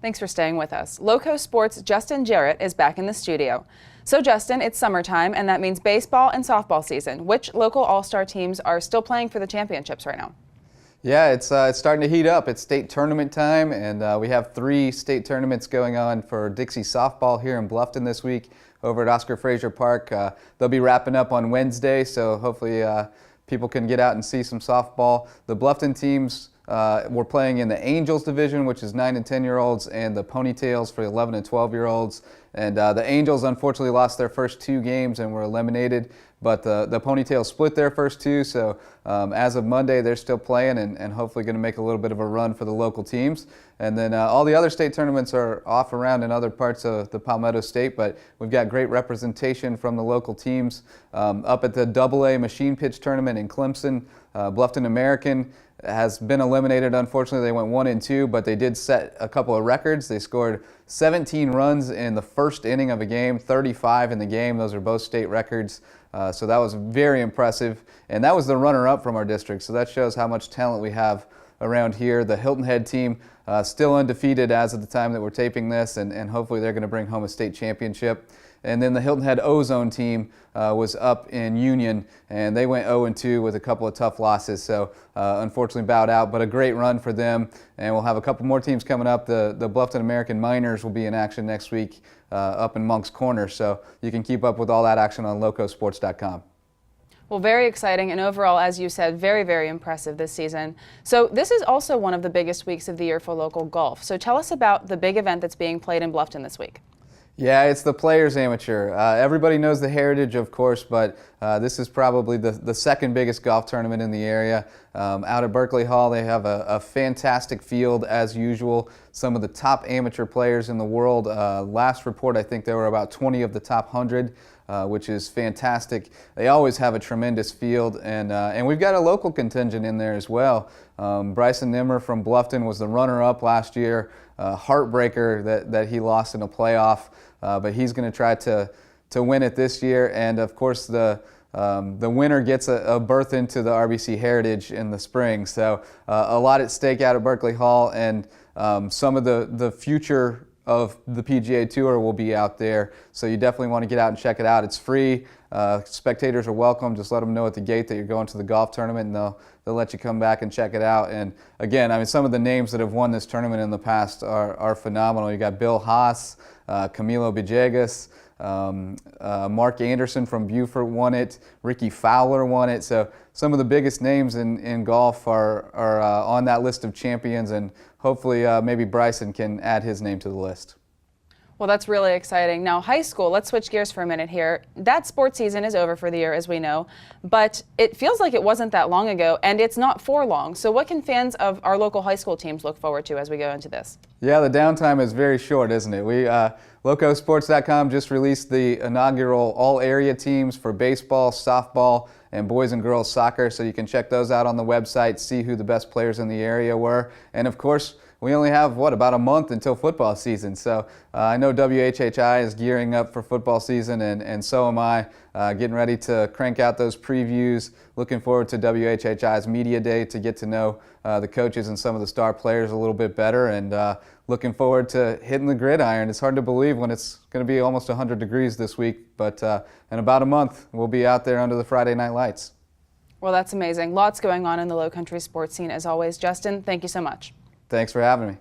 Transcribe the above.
Thanks for staying with us. LowcoSports' Justin Jarrett is back in the studio. So Justin, it's summertime, and that means baseball and softball season. Which local all-star teams are still playing for the championships right now? Yeah, it's starting to heat up. It's state tournament time, and we have 3 state tournaments going on for Dixie softball here in Bluffton this week over at Oscar Frazier Park. They'll be wrapping up on Wednesday, so hopefully people can get out and see some softball. The Bluffton teams we're playing in the Angels division, which is 9 and 10-year-olds, and the Ponytails for 11 and 12-year-olds. And the Angels unfortunately lost their first 2 games and were eliminated, but the Ponytails split their first 2, so as of Monday they're still playing and hopefully going to make a little bit of a run for the local teams. And then all the other state tournaments are off around in other parts of the Palmetto State, but we've got great representation from the local teams. Up at the AA Machine Pitch Tournament in Clemson, Bluffton American has been eliminated. Unfortunately, they went 1 and 2, but they did set a couple of records. They scored 17 runs in the first inning of a game, 35 in the game. Those are both state records. So that was very impressive. And that was the runner-up from our district. So that shows how much talent we have around here. The Hilton Head team still undefeated as of the time that we're taping this, and hopefully they're going to bring home a state championship. And then the Hilton Head Ozone team was up in Union, and they went 0 and 2 with a couple of tough losses. So unfortunately bowed out, but a great run for them. And we'll have a couple more teams coming up. The Bluffton American Miners will be in action next week up in Monk's Corner. So you can keep up with all that action on LowcoSports.com. Well, very exciting, and overall, as you said, very, very impressive this season. So this is also one of the biggest weeks of the year for local golf. So tell us about the big event that's being played in Bluffton this week. Yeah, it's the Players Amateur. Everybody knows the Heritage, of course, but this is probably the second biggest golf tournament in the area. Out at Berkeley Hall, they have a fantastic field as usual. Some of the top amateur players in the world. Last report, I think there were about 20 of the top 100. Which is fantastic. They always have a tremendous field, and we've got a local contingent in there as well. Bryson Nimmer from Bluffton was the runner-up last year. Heartbreaker that he lost in a playoff, but he's going to try to win it this year. And of course, the winner gets a berth into the RBC Heritage in the spring. So a lot at stake out at Berkeley Hall, and some of the future of the PGA Tour will be out there, so you definitely want to get out and check it out. It's free. Spectators are welcome. Just let them know at the gate that you're going to the golf tournament, and they'll let you come back and check it out. And again, I mean, some of the names that have won this tournament in the past are phenomenal. You got Bill Haas, Camilo Villegas, Mark Anderson from Beaufort won it. Ricky Fowler won it. So some of the biggest names in golf are on that list of champions, and hopefully maybe Bryson can add his name to the list. Well, that's really exciting. Now, high school, let's switch gears for a minute here. That sports season is over for the year, as we know, but it feels like it wasn't that long ago, and it's not for long. So what can fans of our local high school teams look forward to as we go into this? Yeah, the downtime is very short, isn't it? LowcoSports.com just released the inaugural all-area teams for baseball, softball, and boys and girls soccer, so you can check those out on the website, see who the best players in the area were. And of course, we only have, about a month until football season. So I know WHHI is gearing up for football season, and so am I, getting ready to crank out those previews. Looking forward to WHHI's Media Day to get to know the coaches and some of the star players a little bit better, and looking forward to hitting the gridiron. It's hard to believe when it's going to be almost 100 degrees this week, but in about a month we'll be out there under the Friday night lights. Well, that's amazing. Lots going on in the Low Country sports scene as always. Justin, thank you so much. Thanks for having me.